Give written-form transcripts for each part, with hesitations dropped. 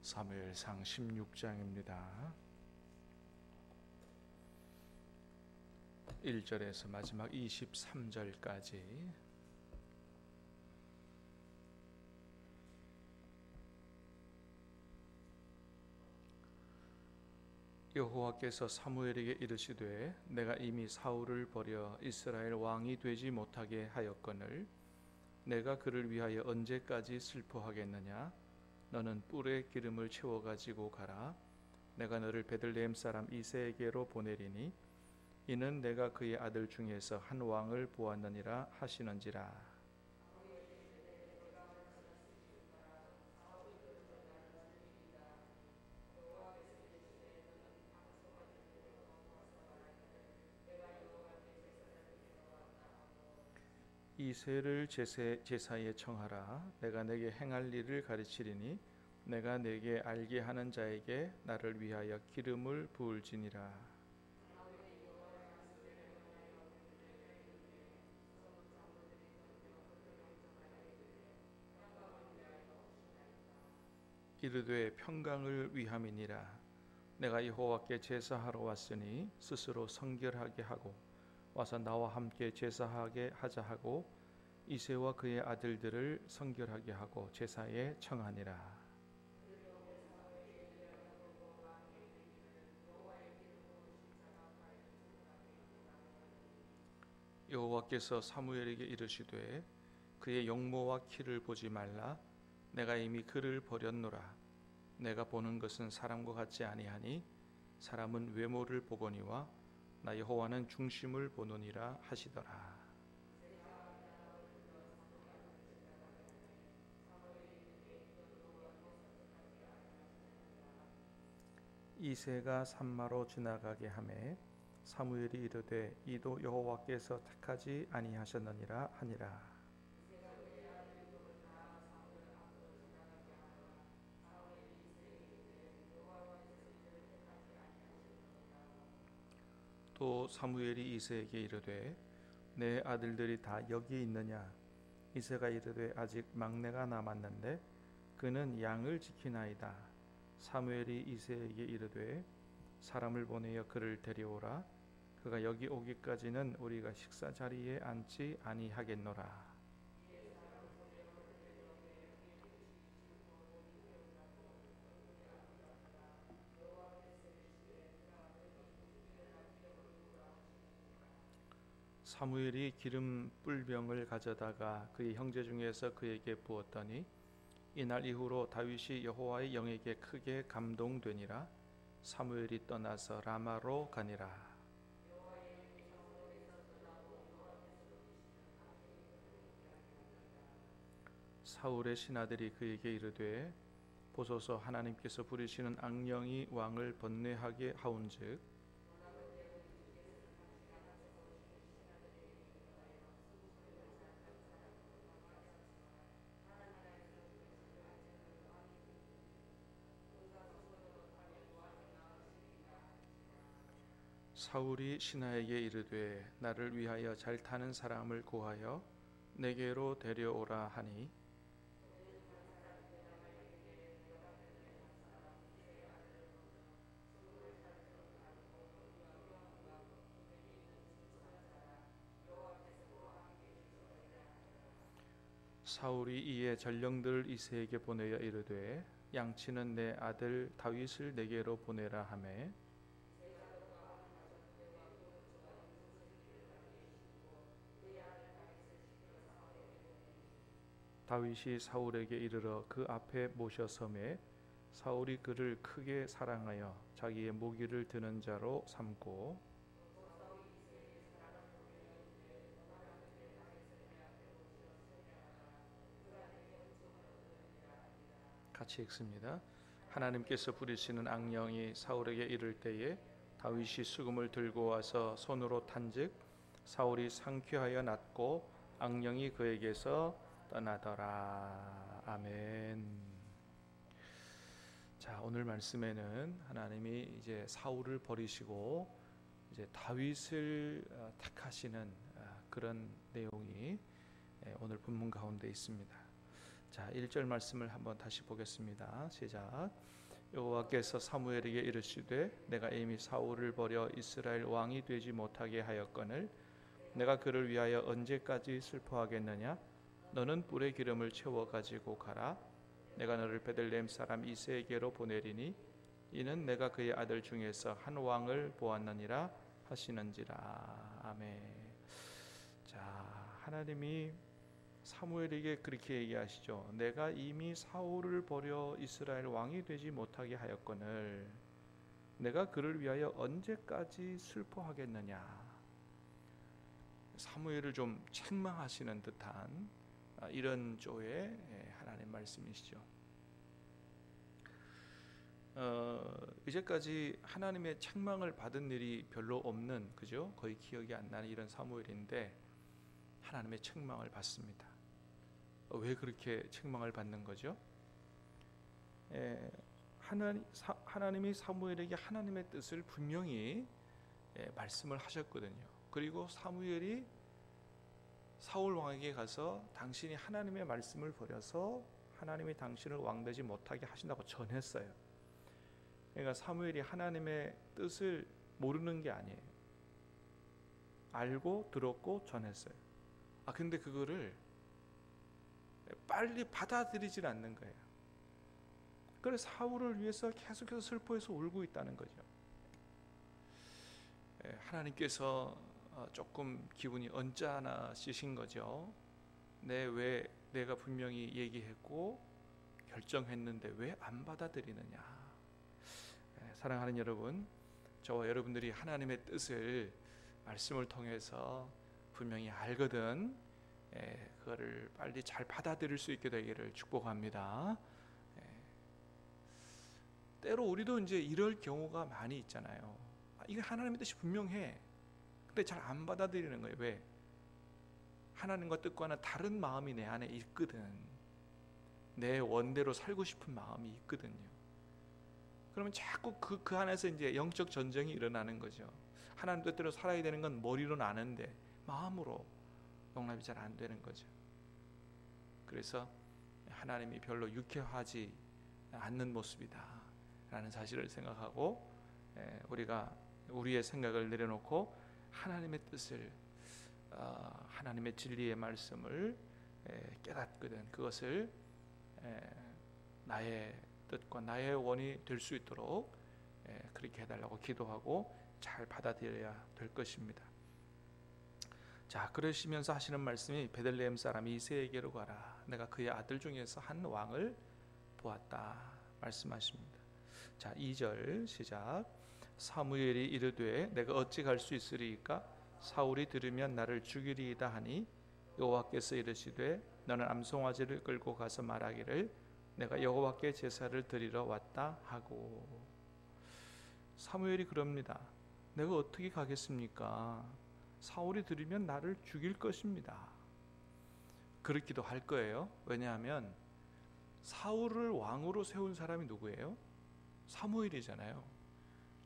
사무엘상 16장입니다. 1절에서 마지막 23절까지. 여호와께서 사무엘에게 이르시되 내가 이미 사울을 버려 이스라엘 왕이 되지 못하게 하였거늘 내가 그를 위하여 언제까지 슬퍼하겠느냐. 너는 뿔에 기름을 채워 가지고 가라. 내가 너를 베들레헴 사람 이새에게로 보내리니 이는 내가 그의 아들 중에서 한 왕을 보았느니라 하시는지라. 이새를 제사에 청하라. 내가 내게 행할 일을 가르치리니 내가 내게 알게 하는 자에게 나를 위하여 기름을 부을지니라. 이르되 평강을 위함이니라. 내가 여호와께 제사하러 왔으니 스스로 성결하게 하고 와서 나와 함께 제사하게 하자 하고 이새와 그의 아들들을 성결하게 하고 제사에 청하니라. 여호와께서 사무엘에게 이르시되 그의 용모와 키를 보지 말라. 내가 이미 그를 버렸노라. 내가 보는 것은 사람과 같지 아니하니 사람은 외모를 보거니와 나 여호와는 중심을 보노니라 하시더라. 이새가 산마로 지나가게 하매 사무엘이 이르되 이도 여호와께서 택하지 아니하셨느니라 하니라. 또 사무엘이 이새에게 이르되 내 아들들이 다 여기 있느냐. 이새가 이르되 아직 막내가 남았는데 그는 양을 지키나이다. 사무엘이 이새에게 이르되 사람을 보내어 그를 데려오라. 그가 여기 오기까지는 우리가 식사 자리에 앉지 아니하겠노라. 사무엘이 기름 뿔병을 가져다가 그의 형제 중에서 그에게 부었더니 이날 이후로 다윗이 여호와의 영에게 크게 감동되니라. 사무엘이 떠나서 라마로 가니라. 사울의 신하들이 그에게 이르되 보소서 하나님께서 부리시는 악령이 왕을 번뇌하게 하온즉 사울이 신하에게 이르되 나를 위하여 잘 타는 사람을 구하여 내게로 데려오라 하니 사울이 이에 전령들을 이새에게 보내어 이르되 양치는 내 아들 다윗을 내게로 보내라 하매 다윗이 사울에게 이르러 그 앞에 모셔섬에 사울이 그를 크게 사랑하여 자기의 무기를 드는 자로 삼고 같이 읽습니다. 하나님께서 부리시는 악령이 사울에게 이를 때에 다윗이 수금을 들고 와서 손으로 탄즉 사울이 상쾌하여 낫고 악령이 그에게서 떠나더라. 아멘. 자, 오늘 말씀에는 하나님이 이제 사울을 버리시고 이제 다윗을 택하시는 그런 내용이 오늘 본문 가운데 있습니다. 자, 1절 말씀을 한번 다시 보겠습니다. 시작. 여호와께서 사무엘에게 이르시되 내가 이미 사울을 버려 이스라엘 왕이 되지 못하게 하였거늘 내가 그를 위하여 언제까지 슬퍼하겠느냐? 너는 뿔에 기름을 채워 가지고 가라. 내가 너를 베들레헴 사람 이새에게로 보내리니 이는 내가 그의 아들 중에서 한 왕을 보았느니라 하시는지라. 아멘. 자, 하나님이 사무엘에게 그렇게 얘기하시죠. 내가 이미 사울을 버려 이스라엘 왕이 되지 못하게 하였거늘 내가 그를 위하여 언제까지 슬퍼하겠느냐. 사무엘을 좀 책망하시는 듯한 이런 조의 하나님 말씀이시죠. 이제까지 하나님의 책망을 받은 일이 별로 없는, 그죠? 거의 기억이 안 나는 이런 사무엘인데 하나님의 책망을 받습니다. 왜 그렇게 책망을 받는 거죠? 하나님이 사무엘에게 하나님의 뜻을 분명히 말씀을 하셨거든요. 그리고 사무엘이 사울 왕에게 가서 당신이 하나님의 말씀을 버려서 하나님이 당신을 왕되지 못하게 하신다고 전했어요. 그러니까 사무엘이 하나님의 뜻을 모르는 게 아니에요. 알고 들었고 전했어요. 근데 그거를 빨리 받아들이질 않는 거예요. 그래서 사울을 위해서 계속해서 슬퍼해서 울고 있다는 거죠. 하나님께서 조금 기분이 언짢으신 거죠. 왜 내가 분명히 얘기했고 결정했는데 왜 안 받아들이느냐. 사랑하는 여러분, 저와 여러분들이 하나님의 뜻을 말씀을 통해서 분명히 알거든 그거를 빨리 잘 받아들일 수 있게 되기를 축복합니다. 때로 우리도 이제 이럴 경우가 많이 있잖아요. 이게 하나님의 뜻이 분명해. 근데 잘 안 받아들이는 거예요. 왜? 하나님과 뜻과는 다른 마음이 내 안에 있거든. 내 원대로 살고 싶은 마음이 있거든요. 그러면 자꾸 그 안에서 이제 영적 전쟁이 일어나는 거죠. 하나님 뜻대로 살아야 되는 건 머리로는 아는데 마음으로 용납이 잘 안 되는 거죠. 그래서 하나님이 별로 유쾌하지 않는 모습이다 라는 사실을 생각하고 우리가 우리의 생각을 내려놓고 하나님의 뜻을 하나님의 진리의 말씀을 깨닫거든 그것을 나의 뜻과 나의 원이 될 수 있도록 그렇게 해달라고 기도하고 잘 받아들여야 될 것입니다. 자, 그러시면서 하시는 말씀이 베들레헴 사람 이새에게로 가라. 내가 그의 아들 중에서 한 왕을 보았다 말씀하십니다. 자, 2절 시작. 사무엘이 이르되 내가 어찌 갈 수 있으리이까? 사울이 들으면 나를 죽이리이다 하니 여호와께서 이르시되 너는 암송아지를 끌고 가서 말하기를 내가 여호와께 제사를 드리러 왔다 하고. 사무엘이 그럽니다. 내가 어떻게 가겠습니까? 사울이 들으면 나를 죽일 것입니다. 그렇기도 할 거예요. 왜냐하면 사울을 왕으로 세운 사람이 누구예요? 사무엘이잖아요.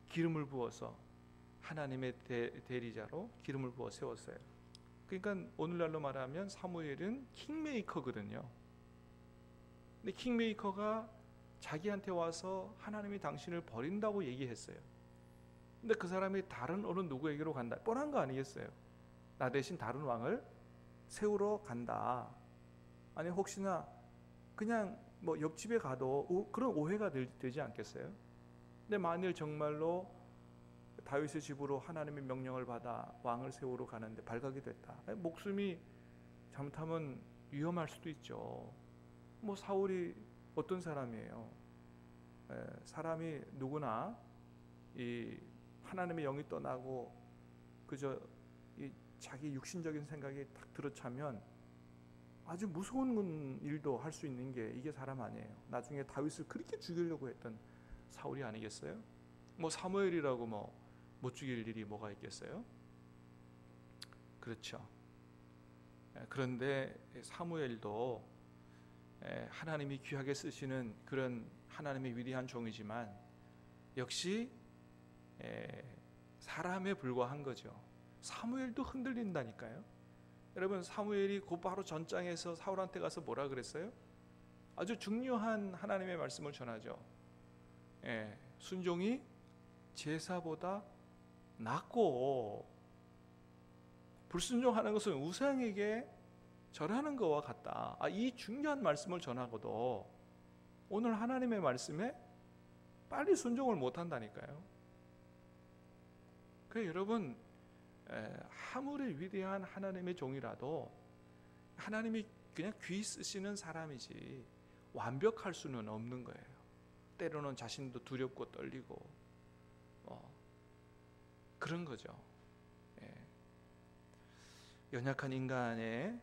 기름을 부어서 하나님의 대리자로 기름을 부어 세웠어요. 그러니까 오늘날로 말하면 사무엘은 킹메이커거든요. 근데 킹메이커가 자기한테 와서 하나님이 당신을 버린다고 얘기했어요. 근데 그 사람이 다른 어느 누구에게로 간다. 뻔한 거 아니겠어요? 나 대신 다른 왕을 세우러 간다. 아니 혹시나 그냥 뭐 옆집에 가도 그런 오해가 되지 않겠어요? 근데 만일 정말로 다윗의 집으로 하나님의 명령을 받아 왕을 세우러 가는데 발각이 됐다. 목숨이 잘못하면 위험할 수도 있죠. 뭐 사울이 어떤 사람이에요? 사람이 누구나 이 하나님의 영이 떠나고 그저 이 자기 육신적인 생각이 딱 들어차면 아주 무서운 일도 할 수 있는 게 이게 사람 아니에요. 나중에 다윗을 그렇게 죽이려고 했던 사울이 아니겠어요? 뭐 사무엘이라고 뭐 못 죽일 일이 뭐가 있겠어요? 그렇죠. 그런데 사무엘도 하나님이 귀하게 쓰시는 그런 하나님의 위대한 종이지만 역시 사람에 불과한 거죠. 사무엘도 흔들린다니까요. 여러분 사무엘이 곧바로 전장에서 사울한테 가서 뭐라 그랬어요? 아주 중요한 하나님의 말씀을 전하죠. 순종이 제사보다 낫고 불순종하는 것은 우상에게 절하는 것과 같다. 이 중요한 말씀을 전하고도 오늘 하나님의 말씀에 빨리 순종을 못한다니까요. 그래서 여러분, 아무리 위대한 하나님의 종이라도 하나님이 그냥 귀 쓰시는 사람이지 완벽할 수는 없는 거예요. 때로는 자신도 두렵고 떨리고 그런 거죠. 연약한 인간에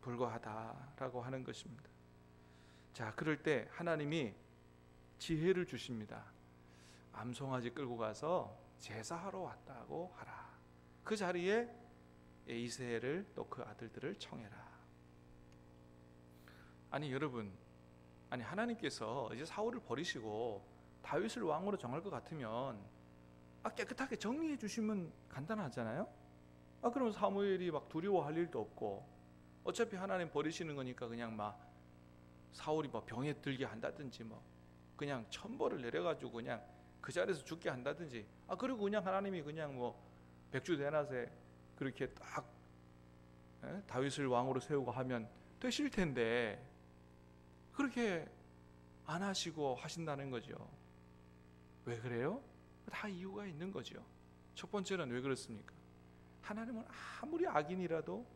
불과하다라고 하는 것입니다. 자, 그럴 때 하나님이 지혜를 주십니다. 암송아지 끌고 가서 제사하러 왔다고 하라. 그 자리에 이새를 또 그 아들들을 청해라. 아니 여러분, 하나님께서 이제 사울을 버리시고 다윗을 왕으로 정할 것 같으면 깨끗하게 정리해 주시면 간단하잖아요. 그럼 사무엘이 막 두려워할 일도 없고, 어차피 하나님 버리시는 거니까 그냥 막 사울이 막 병에 들게 한다든지 그냥 천벌을 내려가지고 그냥 그 자리에서 죽게 한다든지, 그리고 그냥 하나님이 그냥 백주대낮에 그렇게 딱 다윗을 왕으로 세우고 하면 되실 텐데 그렇게 안 하시고 하신다는 거죠. 왜 그래요? 다 이유가 있는 거죠. 첫 번째는 왜 그렇습니까? 하나님은 아무리 악인이라도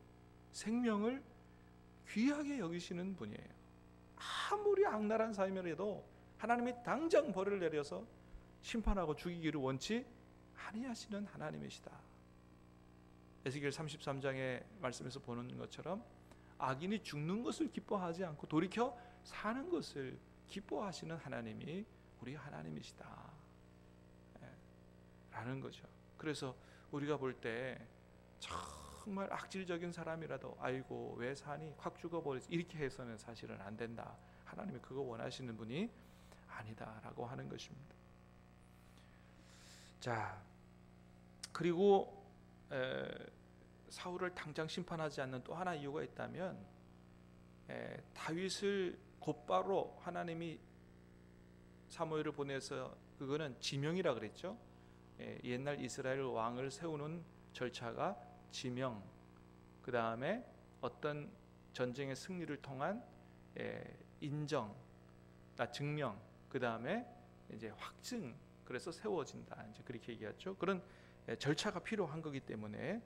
생명을 귀하게 여기시는 분이에요. 아무리 악랄한 사람이라도 하나님이 당장 벌을 내려서 심판하고 죽이기를 원치 아니하시는 하나님이시다. 에스겔 33장의 말씀에서 보는 것처럼 악인이 죽는 것을 기뻐하지 않고 돌이켜 사는 것을 기뻐하시는 하나님이 우리 하나님이시다 라는 거죠. 그래서 우리가 볼 때 정말 악질적인 사람이라도 아이고 왜 사니 확 죽어버리지 이렇게 해서는 사실은 안 된다. 하나님이 그거 원하시는 분이 아니다라고 하는 것입니다. 자, 그리고 사울을 당장 심판하지 않는 또 하나 이유가 있다면, 다윗을 곧바로 하나님이 사무엘을 보내서, 그거는 지명이라 그랬죠. 옛날 이스라엘 왕을 세우는 절차가 지명, 그 다음에 어떤 전쟁의 승리를 통한 인정, 증명, 그 다음에 이제 확증, 그래서 세워진다. 이제 그렇게 얘기했죠. 그런 절차가 필요한 거기 때문에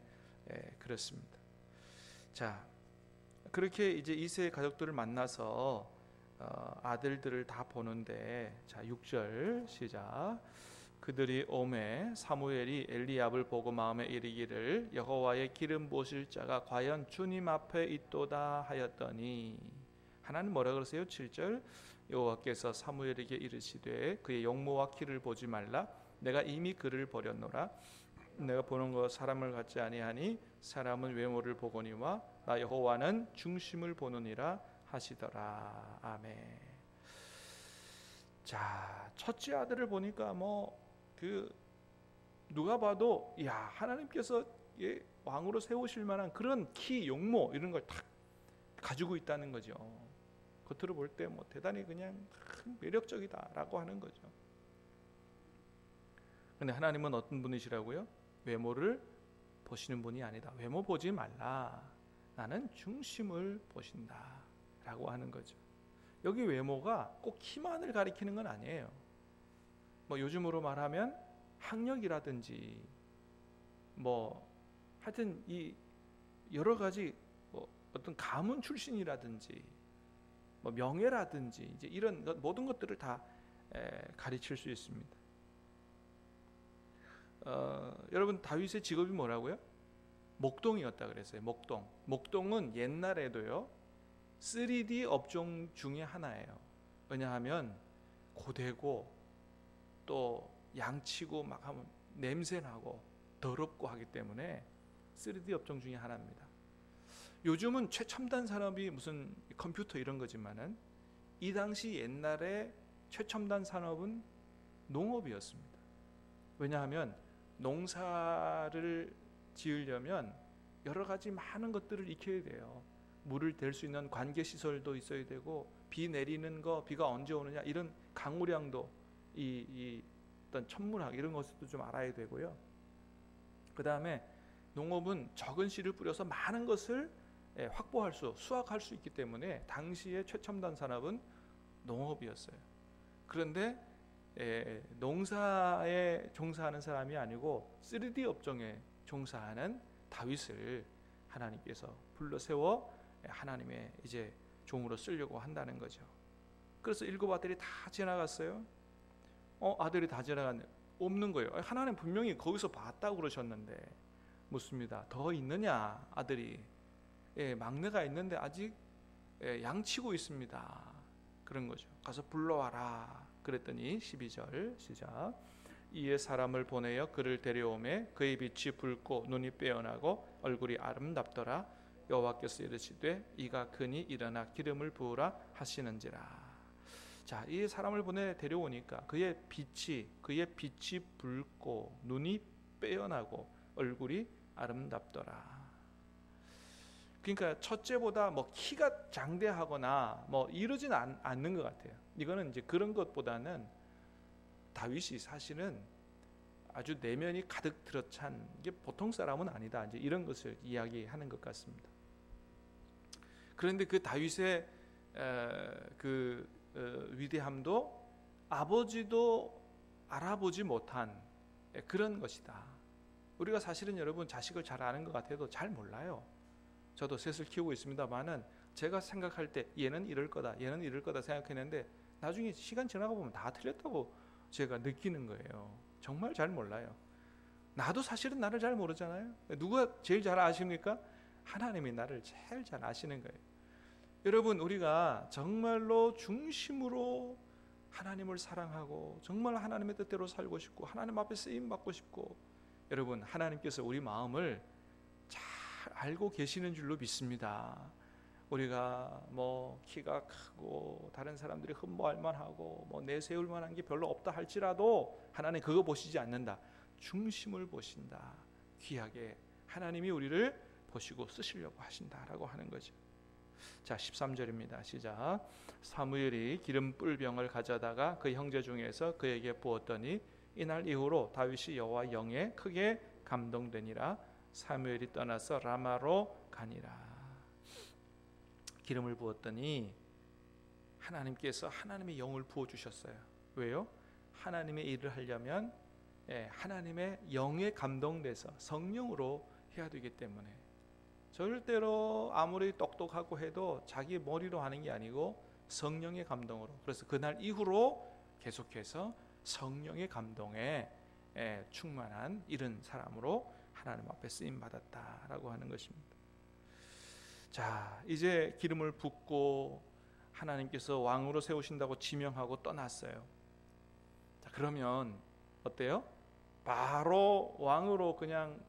그렇습니다. 자, 그렇게 이제 이새의 가족들을 만나서 아들들을 다 보는데, 자 6절 시작. 그들이 오매 사무엘이 엘리압을 보고 마음에 이르기를 여호와의 기름 부으실 자가 과연 주님 앞에 있도다 하였더니, 하나님 뭐라 그러세요? 7절. 여호와께서 사무엘에게 이르시되 그의 용모와 키를 보지 말라. 내가 이미 그를 버렸노라. 내가 보는 것 사람을 같지 아니하니 사람은 외모를 보거니와 나 여호와는 중심을 보느니라 하시더라. 아멘. 자, 첫째 아들을 보니까 누가 봐도 하나님께서 왕으로 세우실 만한 그런 키, 용모 이런 걸 다 가지고 있다는 거죠. 겉으로 볼 때 대단히 그냥 매력적이다라고 하는 거죠. 근데 하나님은 어떤 분이시라고요? 외모를 보시는 분이 아니다. 외모 보지 말라. 나는 중심을 보신다 라고 하는 거죠. 여기 외모가 꼭 키만을 가리키는 건 아니에요. 요즘으로 말하면 학력이라든지 하여튼 이 여러 가지 어떤 가문 출신이라든지 명예라든지 이제 이런 모든 것들을 다 가르칠 수 있습니다. 여러분 다윗의 직업이 뭐라고요? 목동이었다 그랬어요. 목동은 옛날에도요 3D 업종 중에 하나예요. 왜냐하면 고되고 또 양치고 막 하면 냄새나고 더럽고 하기 때문에 3D 업종 중에 하나입니다. 요즘은 최첨단 산업이 무슨 컴퓨터 이런 거지만은 이 당시 옛날에 최첨단 산업은 농업이었습니다. 왜냐하면 농사를 지으려면 여러 가지 많은 것들을 익혀야 돼요. 물을 댈 수 있는 관계 시설도 있어야 되고, 비 내리는 거, 비가 언제 오느냐 이런 강우량도 이 어떤 천문학 이런 것도 좀 알아야 되고요. 그 다음에 농업은 적은 씨를 뿌려서 많은 것을 확보할 수확할 수 있기 때문에 당시의 최첨단 산업은 농업이었어요. 그런데 농사에 종사하는 사람이 아니고 3D 업종에 종사하는 다윗을 하나님께서 불러 세워 하나님의 이제 종으로 쓰려고 한다는 거죠. 그래서 7 아들이 다 지나갔어요. 아들이 다 지나갔네. 없는 거예요. 하나님 분명히 거기서 봤다고 그러셨는데 묻습니다. 더 있느냐 아들이. 막내가 있는데 아직 양치고 있습니다. 그런 거죠. 가서 불러와라 그랬더니 12절 시작. 이에 사람을 보내어 그를 데려오매 그의 빛이 붉고 눈이 빼어나고 얼굴이 아름답더라. 여호와께서 이르시되 이가 크니 일어나 기름을 부으라 하시는지라. 자, 이 사람을 보내 데려오니까 그의 빛이 붉고 눈이 빼어나고 얼굴이 아름답더라. 그러니까 첫째보다 뭐 키가 장대하거나 뭐 이러진 않는 것 같아요. 이거는 이제 그런 것보다는 다윗이 사실은 아주 내면이 가득 들어찬 게 보통 사람은 아니다. 이제 이런 것을 이야기하는 것 같습니다. 그런데 그 다윗의 위대함도 아버지도 알아보지 못한 그런 것이다. 우리가 사실은 여러분 자식을 잘 아는 것 같아도 잘 몰라요. 저도 셋을 키우고 있습니다만은 제가 생각할 때 얘는 이럴 거다, 얘는 이럴 거다 생각했는데 나중에 시간 지나가 보면 다 틀렸다고 제가 느끼는 거예요. 정말 잘 몰라요. 나도 사실은 나를 잘 모르잖아요. 누가 제일 잘 아십니까? 하나님이 나를 제일 잘 아시는 거예요. 여러분, 우리가 정말로 중심으로 하나님을 사랑하고 정말 하나님의 뜻대로 살고 싶고 하나님 앞에 쓰임 받고 싶고, 여러분 하나님께서 우리 마음을 잘 알고 계시는 줄로 믿습니다. 우리가 뭐 키가 크고 다른 사람들이 흠모할 만하고 뭐 내세울 만한 게 별로 없다 할지라도 하나님 그거 보시지 않는다. 중심을 보신다. 귀하게 하나님이 우리를 보시고 쓰시려고 하신다라고 하는 거죠. 자, 13절입니다. 시작. 사무엘이 기름 뿔병을 가져다가 그 형제 중에서 그에게 부었더니 이날 이후로 다윗이 여호와 영에 크게 감동되니라. 사무엘이 떠나서 라마로 가니라. 기름을 부었더니 하나님께서 하나님의 영을 부어주셨어요. 왜요? 하나님의 일을 하려면 하나님의 영에 감동돼서 성령으로 해야 되기 때문에, 절대로 아무리 똑똑하고 해도 자기 머리로 하는 게 아니고 성령의 감동으로. 그래서 그날 이후로 계속해서 성령의 감동에 충만한 이런 사람으로 하나님 앞에 쓰임 받았다라고 하는 것입니다. 자, 이제 기름을 붓고 하나님께서 왕으로 세우신다고 지명하고 떠났어요. 자, 그러면 어때요? 바로 왕으로 그냥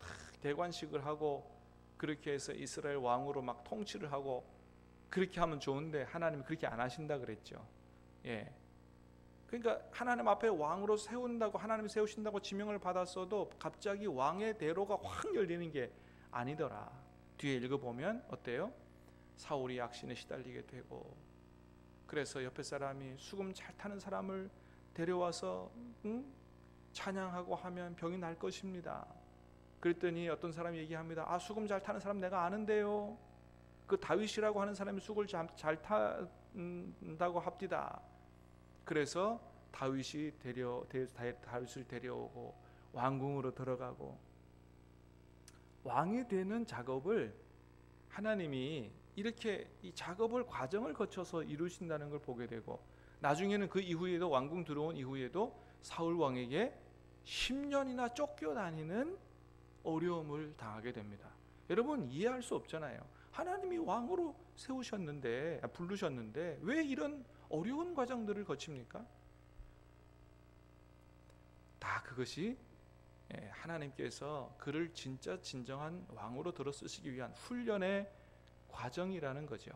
대관식을 하고 그렇게 해서 이스라엘 왕으로 막 통치를 하고 그렇게 하면 좋은데 하나님이 그렇게 안 하신다 그랬죠. 그러니까 하나님 앞에 왕으로 세운다고, 하나님이 세우신다고 지명을 받았어도 갑자기 왕의 대로가 확 열리는 게 아니더라. 뒤에 읽어보면 어때요? 사울이 악신에 시달리게 되고, 그래서 옆에 사람이 수금 잘 타는 사람을 데려와서 찬양하고 하면 병이 날 것입니다. 그랬더니 어떤 사람이 얘기합니다. 수금 잘 타는 사람 내가 아는데요. 그 다윗이라고 하는 사람이 수금을 잘 탄다고 합디다. 그래서 다윗을 데려오고 왕궁으로 들어가고, 왕이 되는 작업을 하나님이 이렇게 이 작업을 과정을 거쳐서 이루신다는 걸 보게 되고, 나중에는 그 이후에도 왕궁 들어온 이후에도 사울 왕에게 10년이나 쫓겨다니는 어려움을 당하게 됩니다. 여러분 이해할 수 없잖아요. 하나님이 왕으로 부르셨는데 왜 이런 어려운 과정들을 거칩니까? 다 그것이 하나님께서 그를 진짜 진정한 왕으로 들어 쓰시기 위한 훈련의 과정이라는 거죠.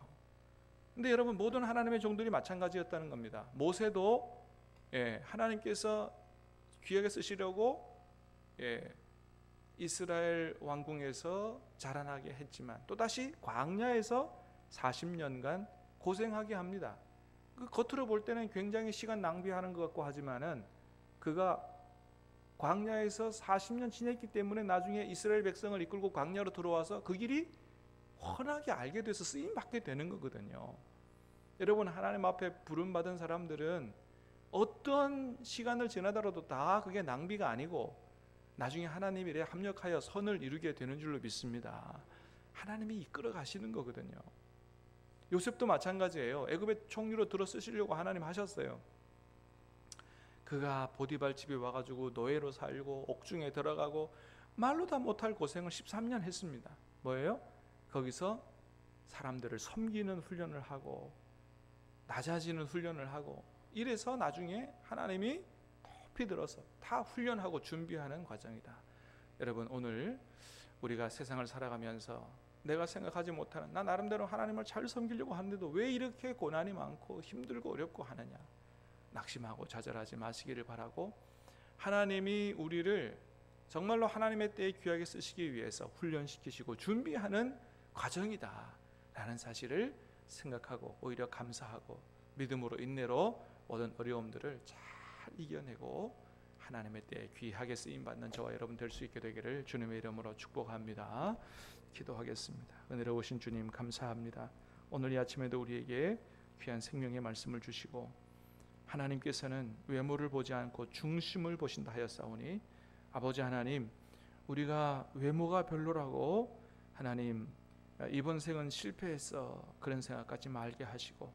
근데 여러분 모든 하나님의 종들이 마찬가지였다는 겁니다. 모세도 하나님께서 귀하게 쓰시려고 이스라엘 왕궁에서 자라나게 했지만 또다시 광야에서 40년간 고생하게 합니다. 그 겉으로 볼 때는 굉장히 시간 낭비하는 것 같고 하지만은 그가 광야에서 40년 지냈기 때문에 나중에 이스라엘 백성을 이끌고 광야로 들어와서 그 길이 훤하게 알게 돼서 쓰임 받게 되는 거거든요. 여러분, 하나님 앞에 부름 받은 사람들은 어떤 시간을 지나더라도 다 그게 낭비가 아니고 나중에 하나님 일에 합력하여 선을 이루게 되는 줄로 믿습니다. 하나님이 이끌어 가시는 거거든요. 요셉도 마찬가지예요. 애굽의 총리로 들어 쓰시려고 하나님 하셨어요. 그가 보디발 집에 와가지고 노예로 살고 옥중에 들어가고 말로 다 못할 고생을 13년 했습니다. 뭐예요? 거기서 사람들을 섬기는 훈련을 하고 낮아지는 훈련을 하고 이래서 나중에 하나님이 높이 들어서 다 훈련하고 준비하는 과정이다. 여러분, 오늘 우리가 세상을 살아가면서 내가 생각하지 못하는, 나 나름대로 하나님을 잘 섬기려고 하는데도 왜 이렇게 고난이 많고 힘들고 어렵고 하느냐, 낙심하고 좌절하지 마시기를 바라고, 하나님이 우리를 정말로 하나님의 때에 귀하게 쓰시기 위해서 훈련시키시고 준비하는 과정이다 라는 사실을 생각하고 오히려 감사하고 믿음으로 인내로 모든 어려움들을 잘 이겨내고 하나님의 때에 귀하게 쓰임받는 저와 여러분 될 수 있게 되기를 주님의 이름으로 축복합니다. 기도하겠습니다. 은혜로우신 주님, 감사합니다. 오늘 이 아침에도 우리에게 귀한 생명의 말씀을 주시고 하나님께서는 외모를 보지 않고 중심을 보신다 하였사오니, 아버지 하나님, 우리가 외모가 별로라고 하나님 이번 생은 실패했어 그런 생각 갖지 말게 하시고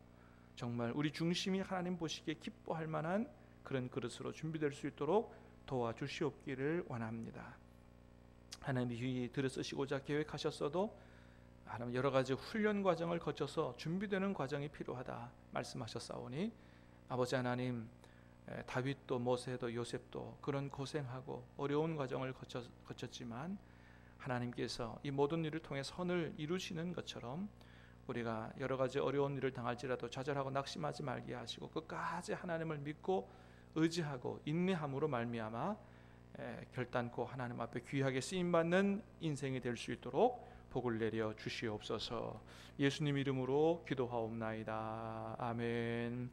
정말 우리 중심이 하나님 보시기에 기뻐할 만한 그런 그릇으로 준비될 수 있도록 도와주시옵기를 원합니다. 하나님이 들어쓰시고자 계획하셨어도 하나님 여러 가지 훈련 과정을 거쳐서 준비되는 과정이 필요하다 말씀하셨사오니, 아버지 하나님, 다윗도 모세도 요셉도 그런 고생하고 어려운 과정을 거쳤지만 하나님께서 이 모든 일을 통해 선을 이루시는 것처럼 우리가 여러 가지 어려운 일을 당할지라도 좌절하고 낙심하지 말게 하시고 끝까지 하나님을 믿고 의지하고 인내함으로 말미암아 결단코 하나님 앞에 귀하게 쓰임받는 인생이 될 수 있도록 복을 내려 주시옵소서. 예수님 이름으로 기도하옵나이다. 아멘.